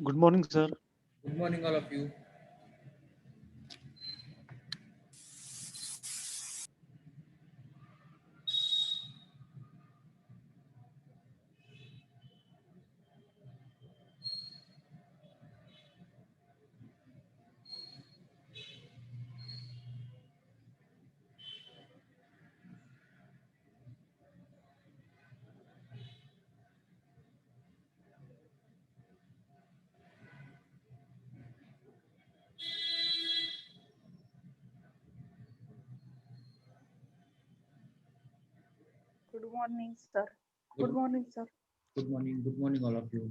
Good morning, sir. Good morning, all of you. Good morning, sir. Good Good, morning, sir. good morning, all of you.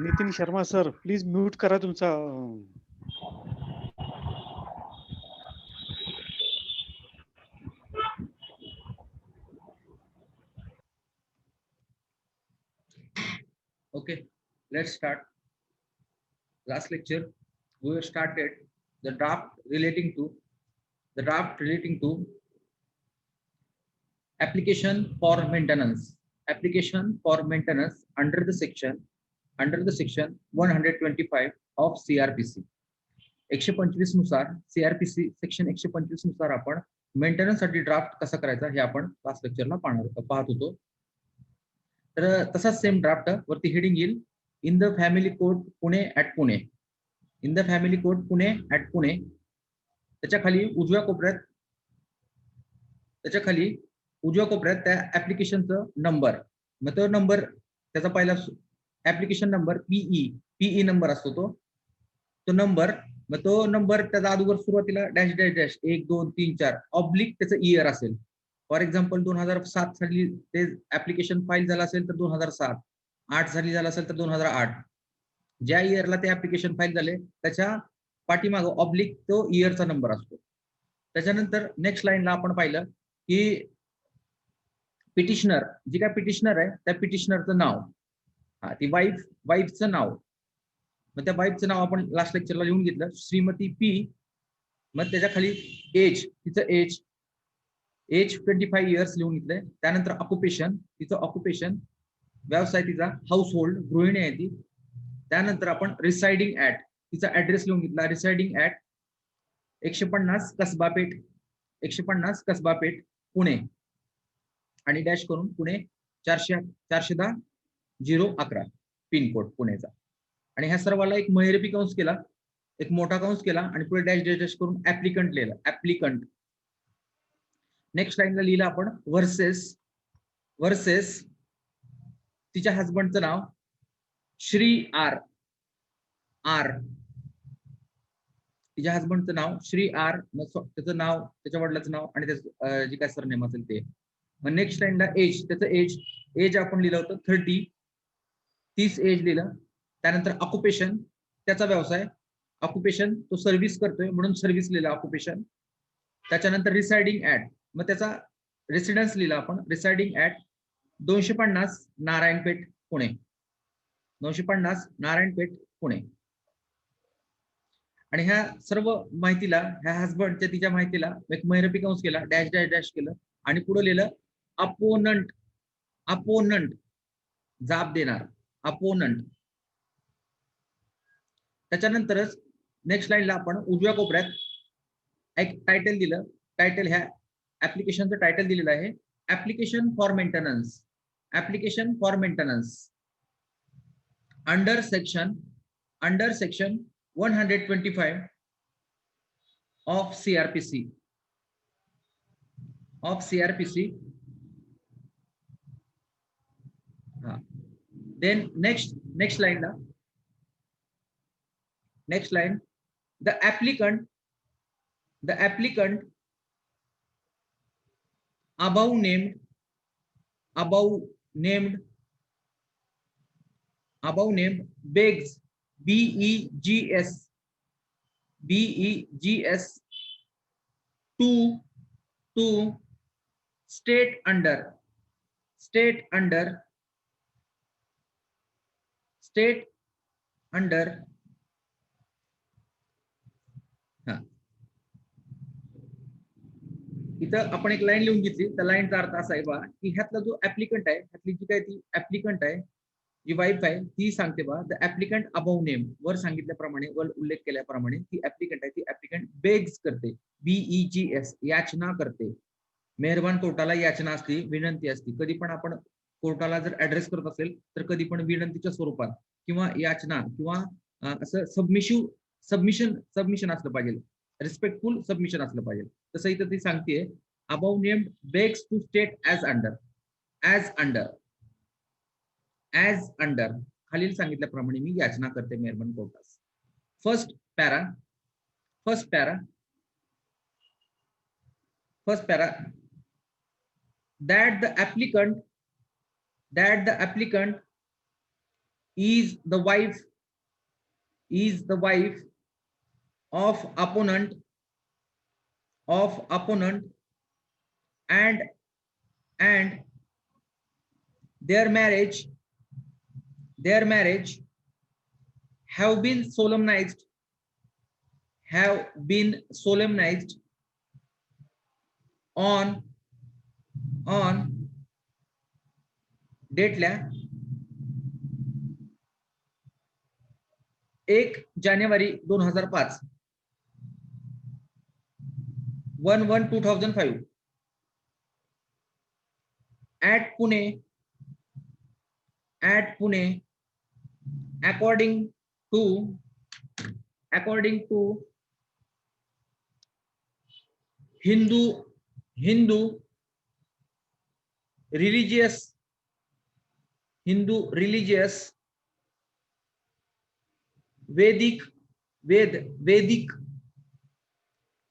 Nitin Sharma sir, please mute करा तुमचा. Okay, let's start. Last lecture, we have started the draft relating to application for maintenance. Application for maintenance under the section 125 of CRPC. 125 नुसार CRPC section 125 नुसार आपण maintenance साठी draft कसा करायचा हे आपण लास्ट लेक्चरला पाहत होतो. तर तसाच सेम ड्राफ्ट वरती हेडिंग येईल in the family code Pune at Pune. In the family code Pune at Pune. त्याच्या खाली उजव्या कोपऱ्यात त्या ऍप्लिकेशनचं नंबर, मग तो नंबर त्याचा पहिला ऍप्लिकेशन नंबर पीई नंबर असतो तो नंबर. मग तो नंबर त्याचा अगोदर सुरुवातीला डॅश डॅश डॅश 1 2 3 4 ऑब्लिक त्याचं इयर असेल. फॉर एक्झाम्पल 2007 साली ते ऍप्लिकेशन फाईल झालं असेल तर 2007, 8 साली झालं असेल तर 2008. ज्या इयरला ते ऍप्लिकेशन फाईल झाले त्याच्या पाठीमागं ऑब्लिक तो इयरचा नंबर असतो. त्याच्यानंतर नेक्स्ट लाईनला आपण पाहिलं की पिटिशनर, जी काय पिटिशनर आहे त्या पिटिशनरचं नाव, ती वाईफचं नाव. मग त्या वाईफचं नाव आपण लास्ट लेक्चरला लिहून घेतलं, श्रीमती पी. मग त्याच्या खाली एज, तिचं एज 25 इयर्स लिहून घेतलंय. त्यानंतर ऑक्युपेशन, तिचं ऑक्युपेशन व्यवसाय तिचा हाऊस होल्ड, गृहिणी आहे ती. त्यानंतर आपण रिसाइडिंग ऍट, तिचा ऍड्रेस लिहून घेतला, रिसाइडिंग ऍट 150 कसबा पेठ पुणे, आणि डॅश करून पुणे 410 011 पिनकोड पुण्याचा. आणि ह्या सर्वाला एक महिरपी कंस केला, एक मोठा कंस केला आणि पुढे डॅश डॅश डॅश करून ऍप्लिकंट लिहिलं, ऍप्लिकंट. नेक्स्ट लाईनला लिहिलं आपण वर्सेस तिच्या हजबंडचं नाव श्री आर आर तिच्या हसबंडचं नाव श्री आर, त्याचं नाव, त्याच्या वडिलाचं नाव आणि त्याचं जे काय सरनेम असेल ते. मग नेक्स्ट लाईनला एज, त्याचं एज आपण लिहिलं होतं 30 एज लिहिलं. त्यानंतर ऑक्युपेशन, त्याचा व्यवसाय, ऑक्युपेशन तो सर्व्हिस करतोय म्हणून सर्व्हिस लिहिलं ऑक्युपेशन. त्याच्यानंतर रिसाइडिंग ऍट, मग त्याचा रेसिडेन्स लिहिला आपण, रिसाइडिंग ऍट 250 नारायणपेठ पुणे, 250 नारायणपेठ पुणे. आणि ह्या सर्व माहितीला, ह्या हसबंडच्या तिच्या माहितीला एक महिरपी कंस केला, डॅश डॅश डॅश केलं आणि पुढे लिहिलं अपोनंट, अपोनंट जाब देणार, अपोनंट. त्याच्यानंतरच नेक्स्ट लाईनला आपण उजव्या कोपऱ्यात एक टायटल दिलं. टायटल ह्या ऍप्लिकेशनचं टायटल दिलेलं आहे application for maintenance, application for maintenance under section 125 of CRPC, then next line the applicant above named begs, BEGS to state under इथं आपण एक लाईन लिहून घेतली. त्या लाईनचा अर्थ असा आहे बा की ह्यातला जो ऍप्लिकंट आहे, ह्यातली जी काय ती ऍप्लिकंट आहे, जी वाईफ आहे, ती सांगते बा द ऍप्लिकंट अबव नेम, वर सांगितल्याप्रमाणे, वर उल्लेख केल्याप्रमाणे ती ऍप्लिकंट आहे, ती ऍप्लिकंट बेग्स करते, BEGS याचना करते. मेहरबान कोर्टाला याचना असते, विनंती असते. कधी पण आपण कोर्टाला जर ऍड्रेस करत असेल तर कधी पण विनंतीच्या स्वरूपात किंवा याचना किंवा असं सबमिशन असलं पाहिजे, रिस्पेक्टफुल सबमिशन असलं पाहिजे. तसं इथं ती सांगते above named begs to state as under खालील सांगितल्याप्रमाणे मी याचना करते मेहरबान कोर्टास. First para that the applicant is the wife of opponent and their marriage have been solemnized on डेटल्या 1 January 2005 1/1/2005 at Pune according to Hindu religious Vedic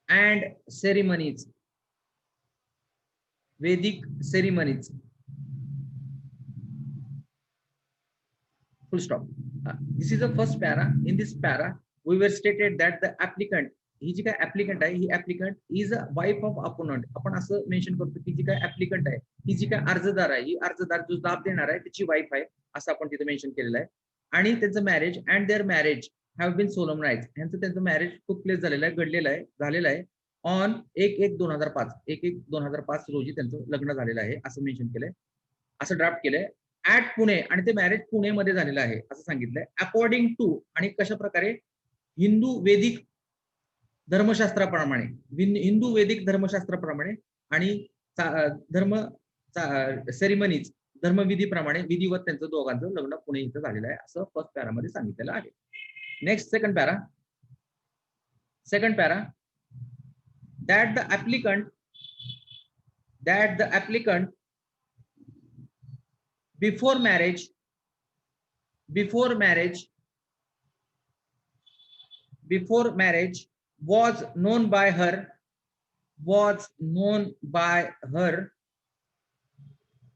and ceremonies. Full stop. This is the first para. In this para we were stated that the applicant, ही जी काय applicant आहे, ही applicant is a wife of opponent. आपण असं mention करतो की जी काय ऍप्लिकंट आहे, ही जी काय अर्जदार आहे, ही अर्जदार जो दाब देणार आहे त्याची वाईफ आहे, असं आपण तिथे मेन्शन केलेलं आहे. आणि त्यांचं marriage and their marriage have been solemnised, त्यांचं मॅरेज टूक प्लेस झालेलं आहे ऑन 1/1/2005 रोजी त्यांचं लग्न झालेलं आहे, असं मेन्शन केलंय, असं ड्राफ्ट केलंय. ऍट पुणे, आणि ते मॅरेज पुणेमध्ये झालेलं आहे असं सांगितलंय. अकॉर्डिंग टू, आणि कशा प्रकारे, हिंदू वैदिक धर्मशास्त्राप्रमाणे आणि सेरिमनीज, धर्मविधीप्रमाणे विधिवत त्यांचं दोघांचं लग्न पुणे इथं झालेलं आहे, असं फर्स्ट पॅरामध्ये सांगितलेलं आहे. Next second para that the applicant before before marriage was known by her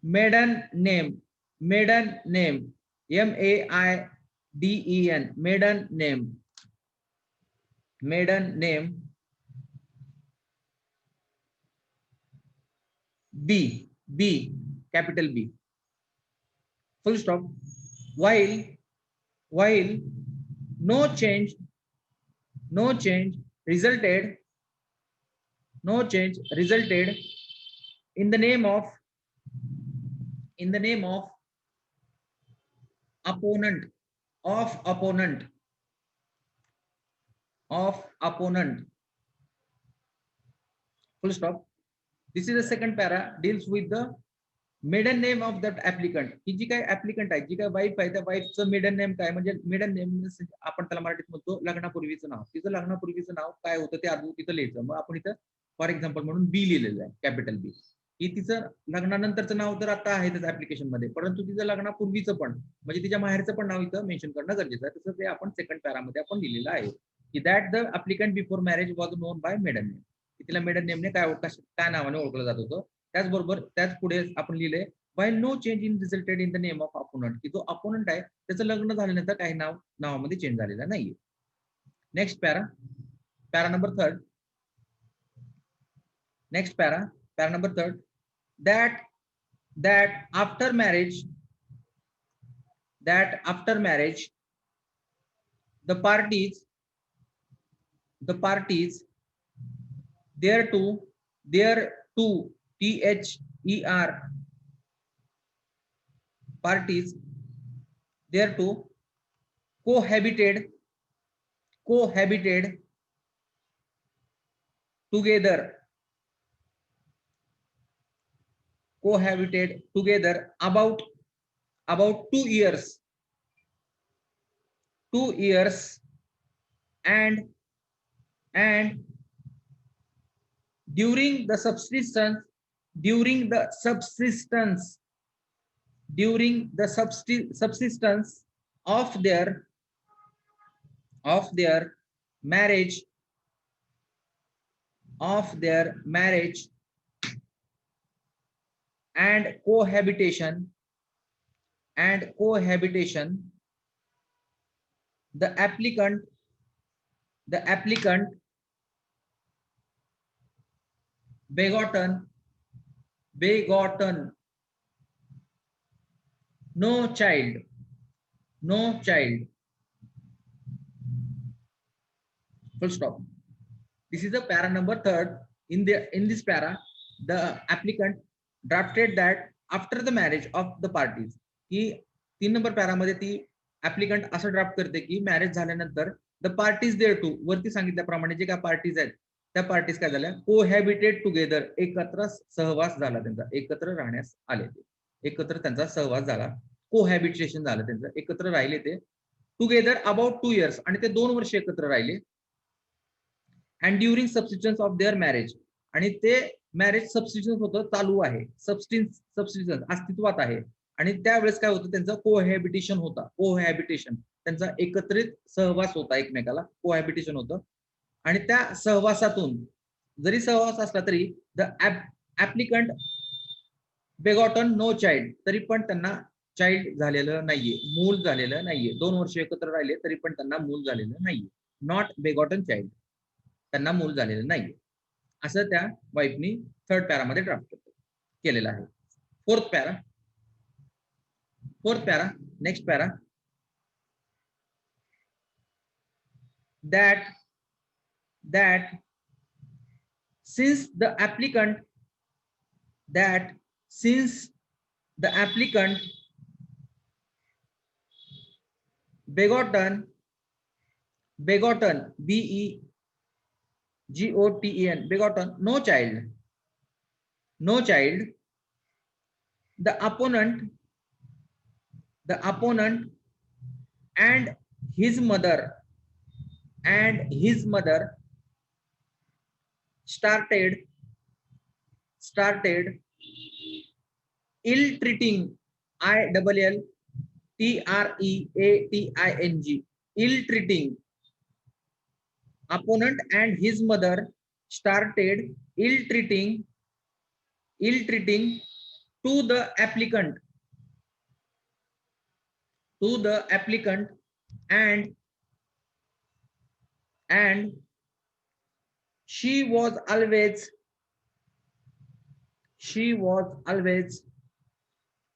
maiden name maiden name B, capital B, full stop, while no change resulted in the name of opponent full stop. This is the second para, deals with the maiden name of that applicant. ही जी काय applicant आहे, जी काय wife आहे, त्या वाईफचं maiden name काय, म्हणजे maiden name आपण त्याला मराठीत म्हणतो लग्नापूर्वीचं नाव. तिचं लग्नापूर्वीचं नाव काय होतं ते आधी तिथं लिहायचं. मग आपण इथं फॉर एक्झाम्पल म्हणून बी लिहिलेलं आहे, कॅपिटल बी. की तिचं लग्नानंतरचं नाव तर आता आहे त्याचं ऍप्लिकेशन मध्ये, परंतु तिचं लग्नापूर्वीचं पण म्हणजे तिच्या माहेरचं पण नाव इथं मेन्शन करणं गरजेचं आहे. तसं ते आपण सेकंड पॅरामध्ये आपण लिहिलेलं आहे की that the applicant before marriage was known by maiden name. तिला मेडन नेमने काय नावाने ओळखलं जात होतं. त्याचबरोबर त्याच पुढे आपण लिहिले while no change in resulted in the name of opponent, की जो अपोनंट आहे त्याचं लग्न झाल्यानंतर काही नावामध्ये चेंज झालेला नाहीये. Next para number third. Next para number third, that after marriage the parties thereto THER parties thereto cohabited together about 2 years and during the subsistence of their marriage and cohabitation the applicant begotten no child. Full stop. This is the para number third. In this para, the applicant drafted that after the marriage of the parties. की 3 number para मध्ये ती applicant असं draft करते की marriage झाल्यानंतर the parties there to वरती सांगितल्याप्रमाणे जे काय पार्टीज आहेत त्या पार्टीज काय झाल्या कोहॅबिटेड टुगेदर, एकत्र सहवास झाला त्यांचा, एकत्र राहण्यास आले ते, एकत्र त्यांचा सहवास झाला, कोहॅबिटेशन झालं त्यांचं, एकत्र राहिले ते टुगेदर अबाउट 2 years, आणि ते 2 वर्ष एकत्र राहिले. And during subsistence of their marriage, आणि ते मॅरेज सबसिस्टन्स होतं, चालू आहे, सबसिस्टन्स अस्तित्वात आहे, आणि त्यावेळेस काय होतं त्यांचं कोहॅबिटेशन होता. कोहॅबिटेशन त्यांचा एकत्रित सहवास होता, एकमेकाला कोहॅबिटेशन होतं. आणि त्या सहवासातून जरी सहवास असला तरी द ऍप्लिकंट बेगॉटन नो चाइल्ड, तरी पण त्यांना चाइल्ड झालेलं नाहीये, मूल झालेलं नाहीये. 2 वर्ष एकत्र राहिले तरी पण त्यांना मूल झालेलं नाहीये. नॉट बेगॉटन चाइल्ड, त्यांना मूल झालेलं नाहीये, असं त्या वाईफनी थर्ड पॅरामध्ये ड्राफ्ट केलेलं आहे. Fourth para, next para, that since the applicant begotten BEGOTEN begotten no child, the opponent and his mother started ill treating TREATING, ill-treating. Opponent and his mother started ill-treating to the applicant and she was always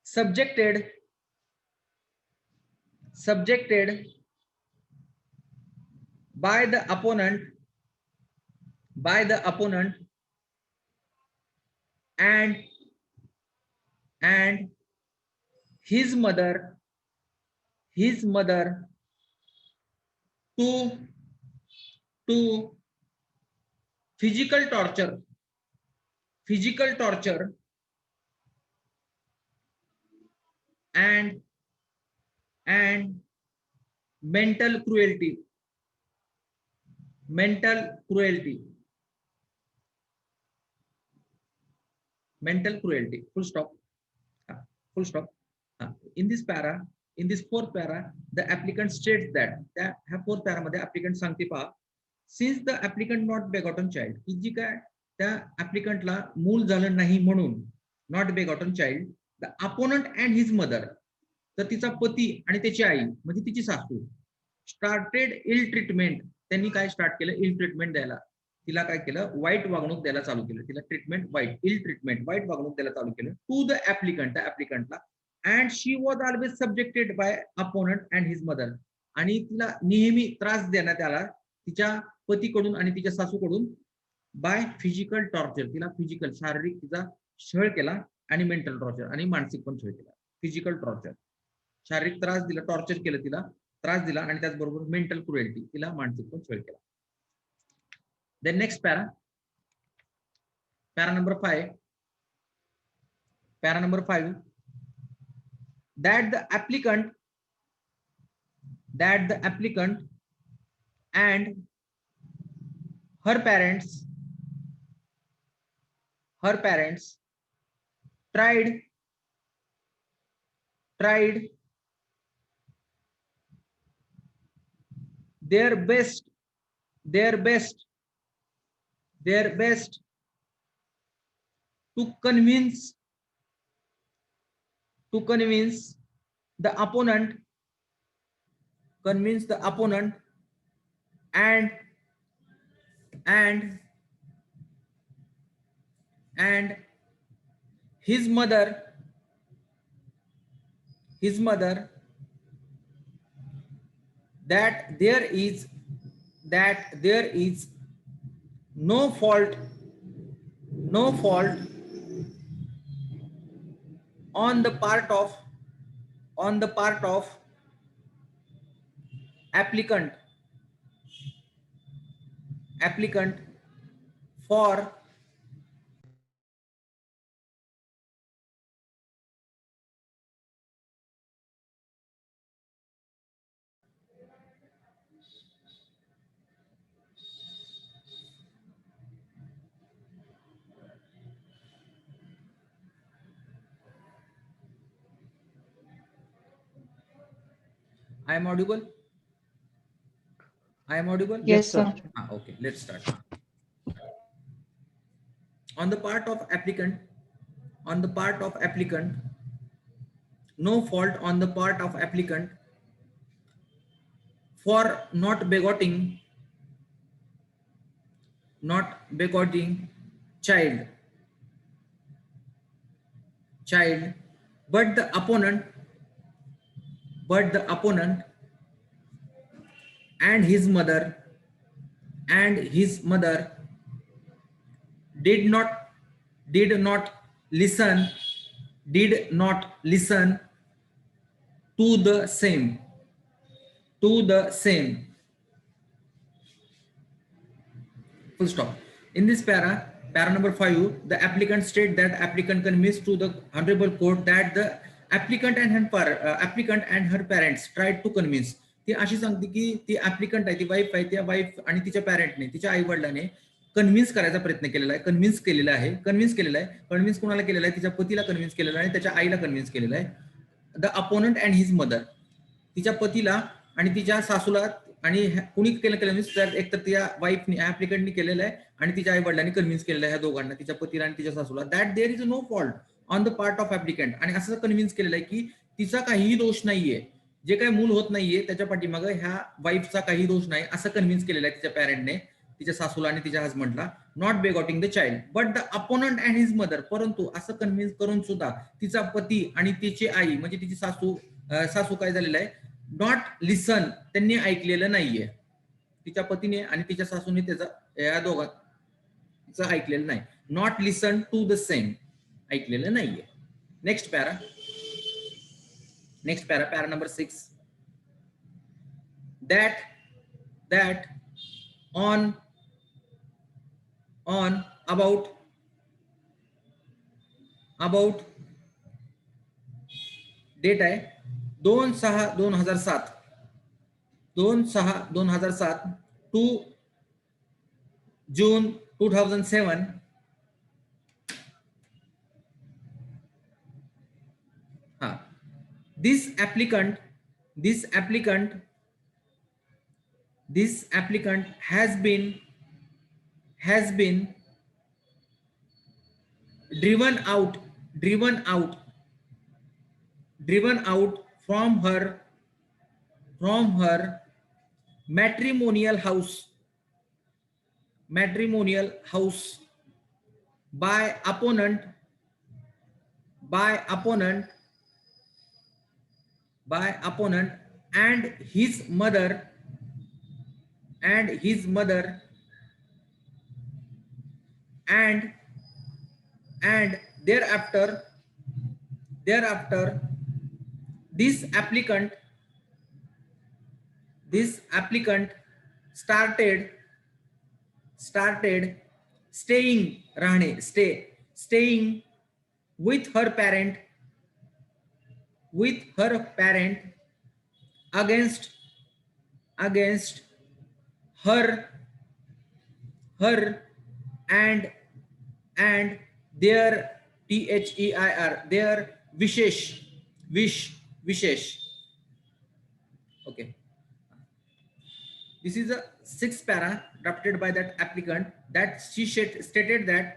subjected by the opponent and his mother to physical torture and mental cruelty. Full stop. In this fourth para, the applicant states that fourth para मध्ये applicant सांगते पहा, since the applicant not begotten child, की जी काय त्या applicantला मूल झालं नाही म्हणून not begotten child, the opponent and his mother, तर तिचा पती आणि त्याची आई म्हणजे तिची सासू started ill treatment, त्यांनी काय स्टार्ट केलं, ill treatment द्यायला, तिला काय केलं, वाईट वागणूक द्यायला चालू केलं, तिला ट्रीटमेंट वाईट, ill treatment वाईट वागणूक द्यायला चालू केलं टू द ऍप्लिकंट, त्या ऍप्लिकंटला, and she was always subjected by opponent and his mother, आणि तिला नेहमी त्रास देण्यात आला तिच्या पतीकडून आणि तिच्या सासूकडून बाय फिजिकल टॉर्चर, तिला फिजिकल शारीरिक तिचा छळ केला आणि मेंटल टॉर्चर आणि मानसिक पण छळ केला. फिजिकल टॉर्चर, शारीरिक त्रास दिला, टॉर्चर केलं, तिला त्रास दिला आणि त्याचबरोबर मेंटल क्रुएल्टी, तिला मानसिक पण छळ केला. Then next para number 5, that the applicant and her parents tried their best to convince the opponent and his mother that there is no fault on the part of applicant for I am audible? Yes, sir. Okay, let's start. On the part of applicant, no fault on the part of applicant for not begetting child, but the opponent and his mother did not listen to the same. Full stop. In this para number 5, the applicant state that applicant convinced to the honorable court that the applicant and her parents tried to convince. ती अशी सांगते की ती applicant आहे, ती wife आहे, त्या wife आणि तिच्या पॅरेंटने, तिच्या आई वडिलांनी कन्व्हिन्स करायचा प्रयत्न केलेला आहे, कन्व्हिन्स कोणाला केलेला आहे, तिच्या पतीला कन्व्हिन्स केलेला आहे आणि त्याच्या आईला कन्व्हिन्स केलेला आहे the opponent and his mother, तिच्या पतीला आणि तिच्या सासूला, आणि कुणी केलं कन्व्हिन्स, एक तर तिच्या वाईफने ऍप्लिकंटनी केलेलं आहे आणि तिच्या आई वडिलांनी कन्व्हिन्स केलेलं आहे ह्या दोघांना, तिच्या पतीला आणि तिच्या सासूला, that there is no fault on the part of applicant, आणि असं कन्व्हिन्स केलेलं आहे की तिचा काहीही दोष नाहीये, जे काही मूल होत नाहीये त्याच्या पाठीमागं ह्या वाईफचा काही दोष नाही असं कन्व्हिन्स केलेलं आहे तिच्या पॅरेंटने, तिच्या सासूला आणि तिच्या हजबंडला, not begetting the child but the opponent and his mother, परंतु असं कन्व्हिन्स करून सुद्धा तिचा पती आणि तिची आई म्हणजे तिची सासू काय झालेलं आहे, नॉट लिसन, त्यांनी ऐकलेलं नाहीये, तिच्या पतीने आणि तिच्या सासूने त्याचा या दोघांचं ऐकलेलं नाही, not listen to the same, ऐकलेलं नाहीये. Next para para number 6, that on about date आहे 2/6/2007 two June 2007, this applicant has been driven out from her matrimonial house by opponent and his mother and thereafter this applicant started staying with her parent against her and their their wishes. Okay, this is a 6th para drafted by that applicant, that she stated that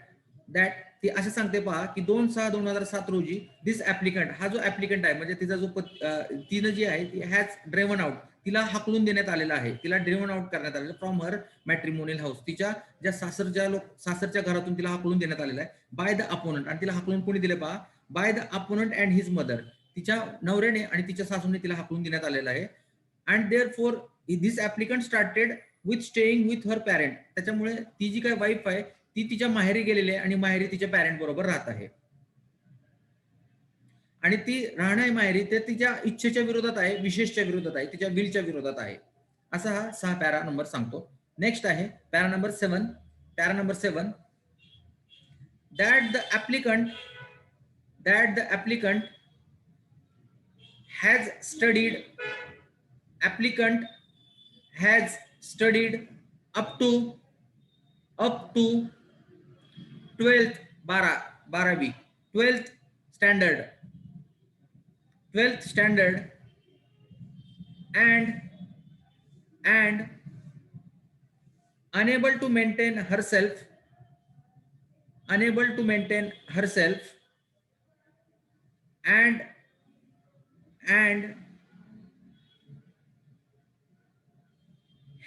ती असे सांगते पहा की 2/6/2007 रोजी दिस applicant, हा जो applicant आहे म्हणजे तिचा जो तिनं जी आहे ती हॅज ड्रेवन आउट, तिला हाकलून देण्यात आलेला आहे, तिला ड्रेवन आउट करण्यात आलेलं फ्रॉम हर मॅट्रिमोनियल हाऊस, तिच्या ज्या सासरच्या घरातून तिला हाकलून देण्यात आलेलं आहे बाय द अपोनंट, आणि तिला हाकलून कोणी दिले पहा, by the opponent and his mother, तिच्या नवऱ्याने आणि तिच्या सासूने तिला हाकलून देण्यात आलेलं आहे. And therefore this applicant started with staying with her parent, त्याच्यामुळे ती जी काही वाईफ आहे ती तिच्या माहेरी गेलेली आहे आणि माहेरी तिच्या पॅरेंट बरोबर राहत आहे, आणि ती राहणं माहेरी ते तिच्या इच्छेच्या विरोधात आहे, विशेषच्या विरोधात आहे, तिच्या विलच्या विरोधात आहे, असा हा 6 पॅरा नंबर सांगतो. नेक्स्ट आहे para number 7 that the applicant has studied up to 12th standard and unable to maintain herself and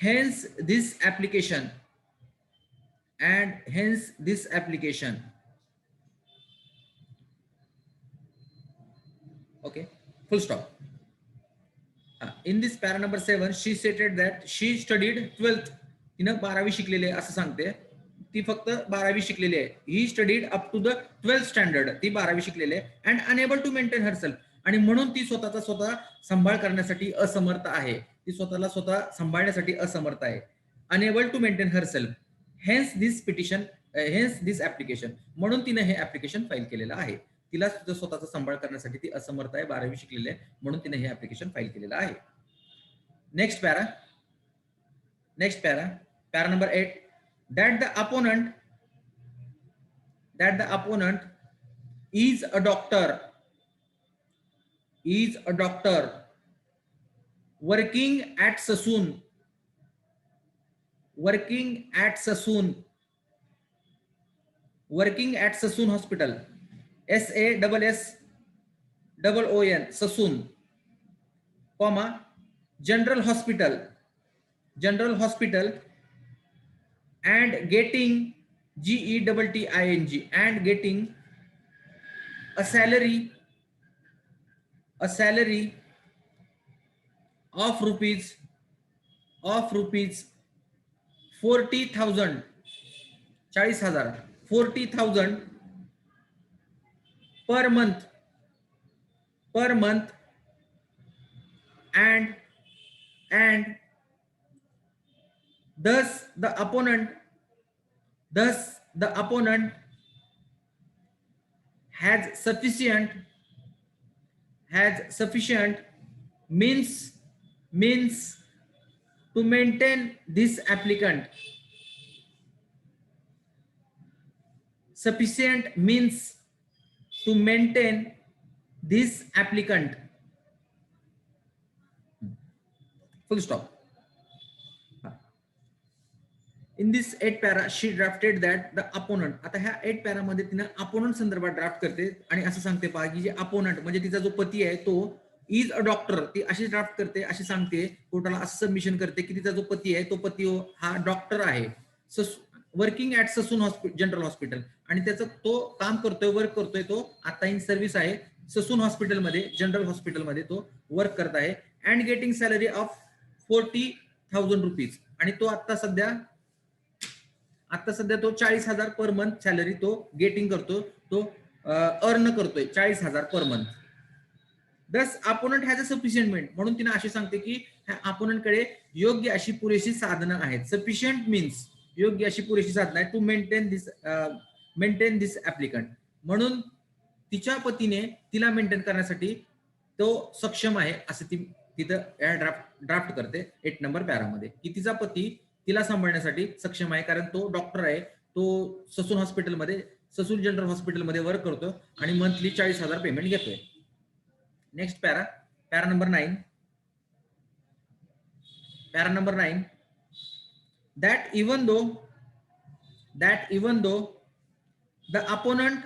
hence this application okay, full stop. In this para number 7 she stated that she studied 12th, तिनं 12वी शिकलेली आहे असं सांगते, ती फक्त 12वी शिकलेली आहे, he studied up to the 12th standard, ती 12वी शिकलेली आहे, and unable to maintain herself, आणि म्हणून ती स्वतः सांभाळ करण्यासाठी असमर्थ आहे, ती स्वतःला स्वतः सांभाळण्यासाठी असमर्थ आहे, unable to maintain herself, hence this application, म्हणून तिने हे ऍप्लिकेशन फाईल केलेलं आहे, तिला स्वतःचा सांभाळ करण्यासाठी ती असमर्थ आहे, 12वी शिकलेली आहे, म्हणून तिने हे ऍप्लिकेशन फाईल केलेलं आहे. Next para number 8 that the opponent is a doctor is a doctor working at Sassoon, working at Sassoon, working at Sassoon Hospital, SASSOON, Sassoon, comma, General Hospital, General Hospital, and getting GETTING, and getting a salary of rupees 40,000, 40,000 per month, and thus the opponent has sufficient means to maintain this applicant, sufficient means to maintain this applicant, full stop. In this 8 para she drafted that the opponent, आता ह्या 8 para मध्ये तिने opponent संदर्भात draft करते आणि असं सांगते पहा की जे opponent म्हणजे तिचा जो पती आहे तो इज अ डॉक्टर, ती अशी ड्राफ्ट करते, अशी सांगते कोर्टाला, असं सबमिशन करते की तिचा जो पती आहे तो पती हा डॉक्टर आहे, working at Sassoon general hospital, आणि त्याचं तो काम करतोय, वर्क करतोय, तो आता इन सर्व्हिस आहे ससून हॉस्पिटलमध्ये, जनरल हॉस्पिटलमध्ये तो वर्क करत आहे, and getting salary of 40,000 rupees, आणि तो आता सध्या तो 40,000 पर मंथ सॅलरी तो गेटिंग करतो, तो अर्न करतोय 40,000 पर मंथ. दस अपोनंट हॅज अ सफिशियंट मेंट, म्हणून तिने अशी सांगते की ह्या अपोनंट कडे योग्य अशी पुरेशी साधनं आहेत. सफिशियंट मीन्स योग्य अशी पुरेशी साधनं आहेत टू मेंटेन दिस ऍप्लिकंट, म्हणून तिच्या पतीने तिला मेंटेन करण्यासाठी तो सक्षम आहे असं ती तिथं ड्राफ्ट करते 8 नंबर पॅरामध्ये, की तिचा पती तिला सांभाळण्यासाठी सक्षम आहे, कारण तो डॉक्टर आहे, तो ससून हॉस्पिटलमध्ये, ससून जनरल हॉस्पिटलमध्ये वर्क करतो आणि मंथली 40,000 पेमेंट घेतोय. Next para number 9, para number 9, that even though the opponent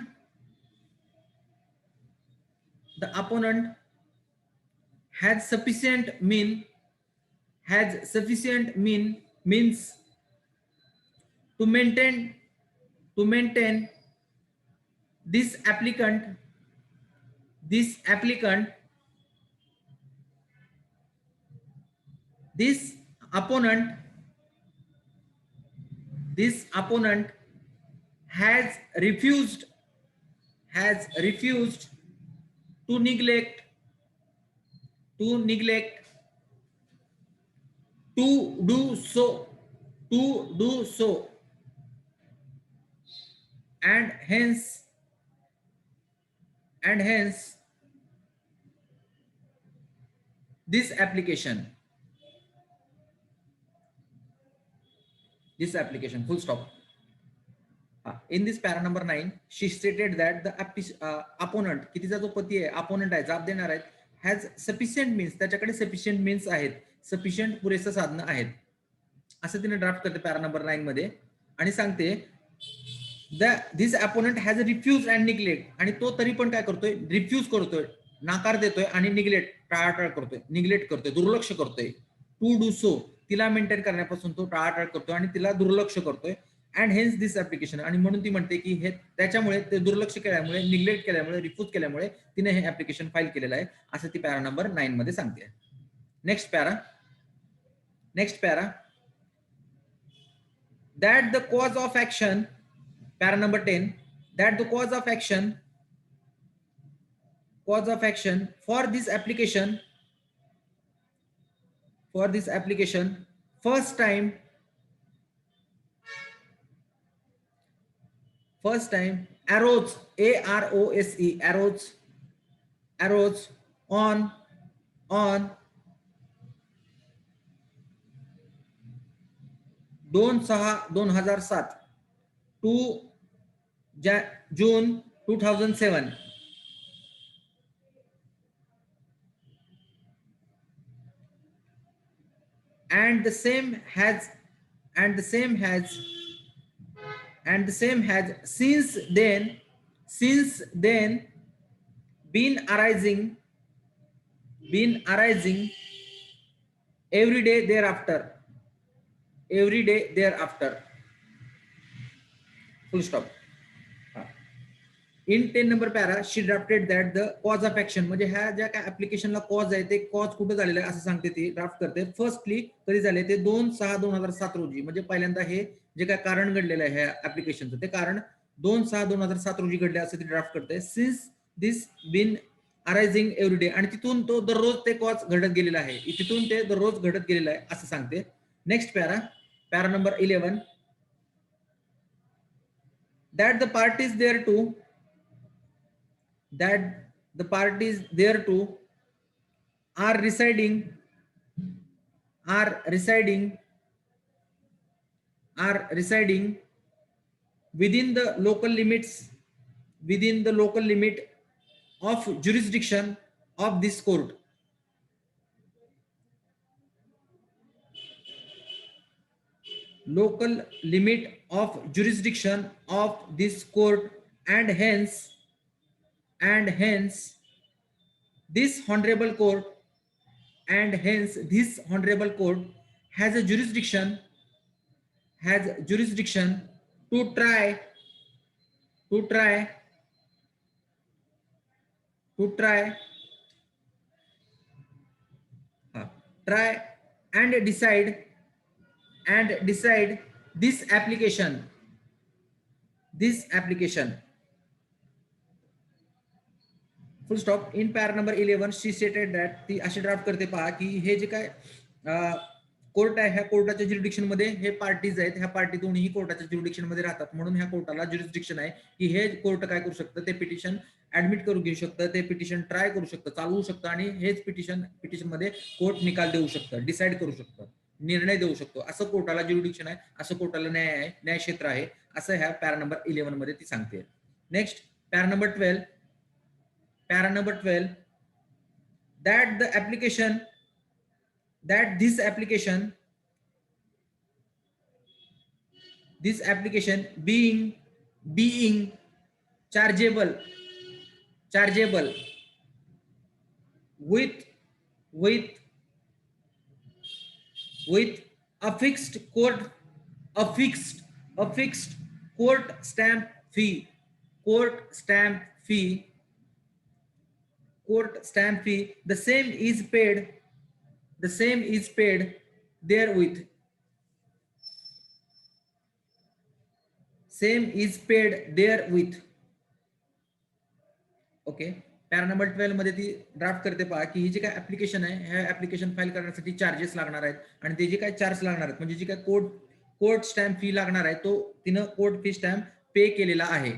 has sufficient means to maintain this applicant this opponent has refused to neglect to do so and hence this application full stop. In this para number 9 she stated that the opponent, की तिचा जो पती आहे, opponent आहे, जाब देणार आहे, has sufficient means, त्याच्याकडे sufficient means आहेत, sufficient पुरेसं साधनं आहेत, असं तिने ड्राफ्ट करते पॅरा नंबर 9 मध्ये, आणि सांगते this opponent has refused and neglect, आणि तो तरी पण काय करतोय, रिफ्यूज करतोय, नाकार देतोय, आणि टाळाटाळ करतोय, दुर्लक्ष करतोय, टू डू सो, तिला मेंटेन करण्यापासून तो टाळाटाळ करतोय आणि तिला दुर्लक्ष करतोय, अँड हेन्स दिस ऍप्लिकेशन, आणि म्हणून ती म्हणते की हे त्याच्यामुळे, ते दुर्लक्ष केल्यामुळे, निग्लेक्ट केल्यामुळे, रिफ्यूज केल्यामुळे तिने हे ऍप्लिकेशन फाईल केलेलं आहे, असं ती पॅरा नंबर 9 मध्ये सांगते. Next para that the cause of action, para number 10, that the cause of action for this application first time arose, arose on 2/6/2007 to June 2007, and the same has since then been arising every day thereafter, full stop. In 10 number para she drafted that the cause of action, म्हणजे ह्या ज्या काय ऍप्लिकेशनला cause आहे ते cause कुठे झालेलं आहे असं सांगते ती ड्राफ्ट करते. फर्स्टली कधी झाले ते 2/6/2007 रोजी, म्हणजे पहिल्यांदा हे जे काय कारण घडलेलं आहे ह्या ऍप्लिकेशनचं ते कारण 2/6/2007 रोजी घडले असं ती ड्राफ्ट करते. सिन्स दिस बिन अरायझिंग एव्हरी डे, आणि तिथून तो दररोज ते कॉज घडत गेलेला आहे, तिथून ते दररोज घडत गेलेलं आहे असं सांगते. Next para number 11, that the parties thereto are residing within the local limit of jurisdiction of this court. Local limit of jurisdiction of this court, and hence this honorable court has a jurisdiction to try and decide this application. Full stop. In para number 11 she stated that ती अशी draft करते पहा की हे जे काय court आहे ह्या कोर्टाच्या ज्युरिडिक्शन मध्ये हे पार्टीज आहेत, ह्या पार्टी दोन्ही कोर्टाच्या ज्युरिडिक्शन मध्ये राहतात, म्हणून ह्या कोर्टाला ज्युरिडिक्शन आहे की हे कोर्ट काय करू शकतं, ते पिटिशन ऍडमिट करू घेऊ शकतं, ते पिटिशन ट्राय करू शकतं, चालवू शकतं, आणि हेच पिटिशन मध्ये कोर्ट निकाल देऊ शकतं, डिसाइड करू शकतं, निर्णय देऊ शकतो, असं कोर्टाला ज्युरिडिक्शन आहे, असं कोर्टाला न्याय क्षेत्र आहे, असं ह्या पॅरा नंबर 11 मध्ये ती सांगते. Next para number 12, that this application being chargeable with a fixed court stamp fee, the same is paid therewith. Okay. Para number 12 मध्ये ती ड्राफ्ट करते पहा की ही जी काय ऍप्लिकेशन आहे ह्या ऍप्लिकेशन फाईल करण्यासाठी चार्जेस लागणार आहेत, आणि ते जे काय चार्ज लागणार आहेत म्हणजे जी काय कोर्ट स्टॅम्प फी लागणार आहे तो तिनं कोर्ट फी स्टॅम्प पे केलेला आहे.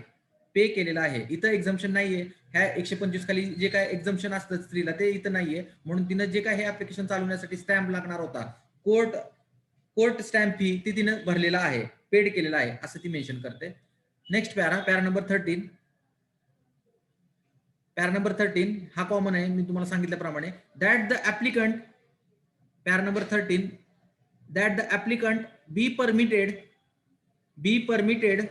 इथं एक्झम्पशन नाहीये, ह्या 125 खाली जे काय एक्झम्पशन असतं स्त्रीला ते इथं नाहीये, म्हणून तिनं जे काय हे ऍप्लिकेशन चालवण्यासाठी स्टॅम्प लागणार होता कोर्ट स्टॅम्प फी ती तिनं भरलेला आहे, पेड केलेला आहे असं ती मेन्शन करते. Next para number 13. Para number 13 हा कॉमन आहे, मी तुम्हाला सांगितल्याप्रमाणे that the applicant, para number 13, that the applicant be permitted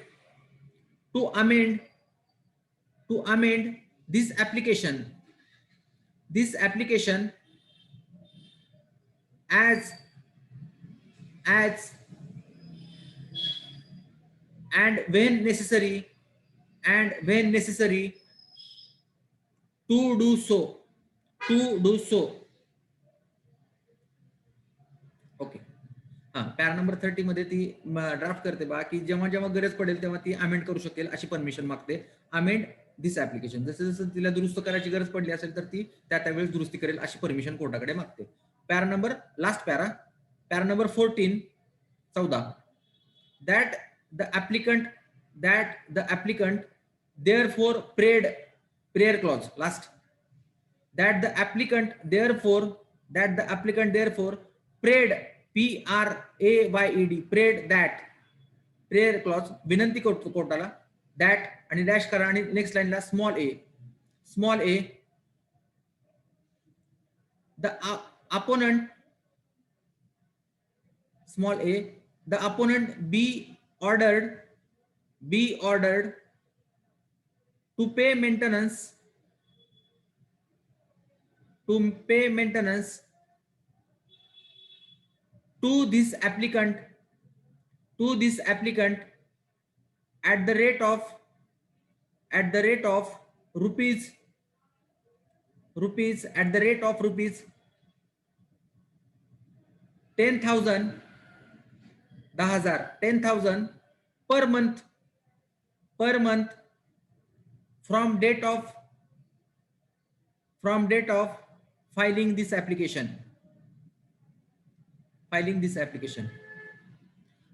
to amend this application as and when necessary to do so. Okay. Para number 30 मध्ये ती draft करते बा की जेव्हा गरज पडेल तेव्हा ती अमेंड करू शकेल अशी परमिशन मागते. अमेंड दिस ऍप्लिकेशन, जसं तिला दुरुस्त करायची गरज पडली असेल तर ती त्यावेळेस दुरुस्ती करेल अशी परमिशन कोर्टाकडे मागते. Para number last para number 14 that the applicant therefore prayer clause last, that the applicant therefore prayed prayed that prayer clause विनंती करतो कोर्टाला that आणि डॅश करा आणि नेक्स्ट लाईनला small a the opponent small a, the opponent be ordered to pay maintenance to this applicant at the rate of rupees 10,000 10,000 per month from date of filing this application.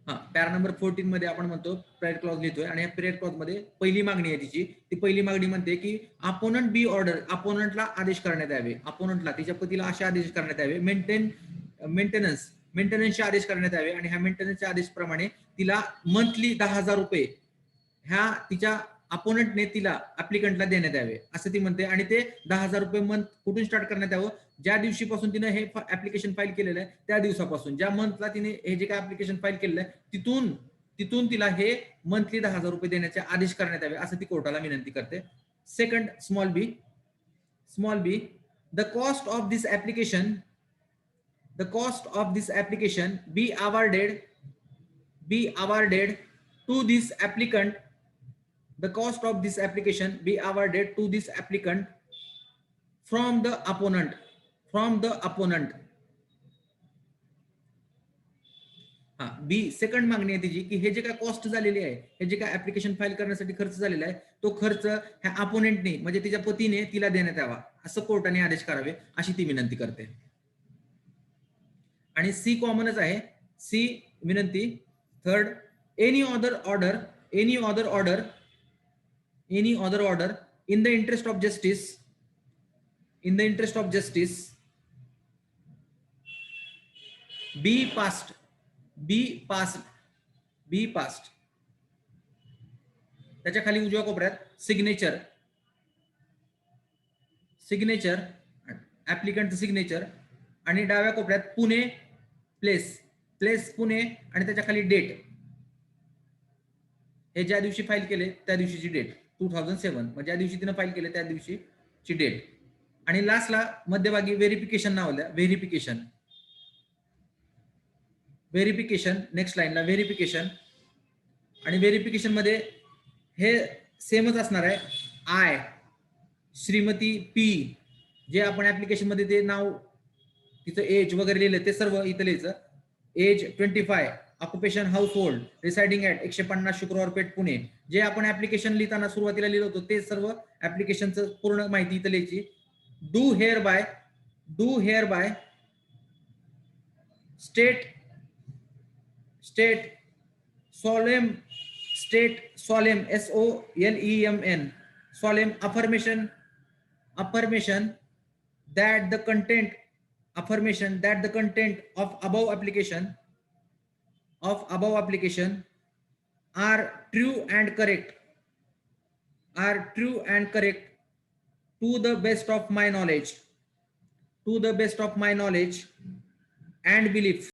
Para number 14 मध्ये आपण म्हणतो period clause लिहितोय आणि या period clause मध्ये पहिली मागणी आहे तिची. ती पहिली मागणी म्हणते की अपोनंट बी ऑर्डर, अपोनंटला आदेश करण्यात यावे, अपोनंटला तिच्या पतीला असे आदेश करण्यात यावे मेंटेनन्सचे आदेश करण्यात यावे आणि ह्या मेंटेनन्सच्या आदेशप्रमाणे तिला मंथली 10,000 रुपये ह्या तिच्या अपोनंटने तिला ऍप्लिकंटला देण्यात यावे असं ती म्हणते. आणि ते 10,000 रुपये मंथ कुठून स्टार्ट करण्यात यावं, ज्या दिवशीपासून तिने हे ऍप्लिकेशन फाईल केलेलं आहे त्या दिवसापासून, ज्या मंथला तिने हे जे काय ऍप्लिकेशन फाईल केलेलं आहे तिथून तिला हे मंथली 10,000 रुपये देण्याचे आदेश करण्यात यावे असं ती कोर्टाला विनंती करते. Second small b the cost of this application be awarded to this applicant. The cost of this application be awarded to this applicant from the opponent. B second मागणी आहे तिची की हे जे काय कॉस्ट झालेली आहे, हे जे काय ऍप्लिकेशन फाईल करण्यासाठी खर्च झालेला आहे तो खर्च ह्या अपोनेंटने म्हणजे तिच्या पतीने तिला देण्यात यावा असं कोर्टाने आदेश करावे अशी ती विनंती करते. आणि सी कॉमनच आहे, सी विनंती. Third, any other order in the interest of justice be passed. त्याच्या खाली उजव्या कोपऱ्यात सिग्नेचर ऍप्लिकंट सिग्नेचर आणि डाव्या कोपऱ्यात पुणे प्लेस पुणे आणि त्याच्या खाली डेट, हे ज्या दिवशी फाईल केले त्या दिवशीची डेट 2007, म्हणजे ज्या दिवशी तिने फाईल केले त्या दिवशीची डेट. आणि लास्टला मध्यभागी व्हेरिफिकेशन नाव द्या. व्हेरिफिकेशन नेक्स्ट लाईनला व्हेरिफिकेशन, आणि व्हेरिफिकेशन मध्ये हे सेमच असणार आहे. आय श्रीमती पी जे आपण ऍप्लिकेशन मध्ये ते नाव तिचं एज वगैरे लिहिलं ते सर्व इथं लिहायचं. Age 25, occupation household, residing at 150 Shukrawar पेठ पुणे, जे आपण ऍप्लिकेशन लिहिताना सुरुवातीला लिहिलं होतं ते सर्व ऍप्लिकेशनचं पूर्ण माहिती इथं लिहायची. Do hair by state solemn SOLEMN solemn affirmation that the content of above application are true and correct to the best of my knowledge and belief.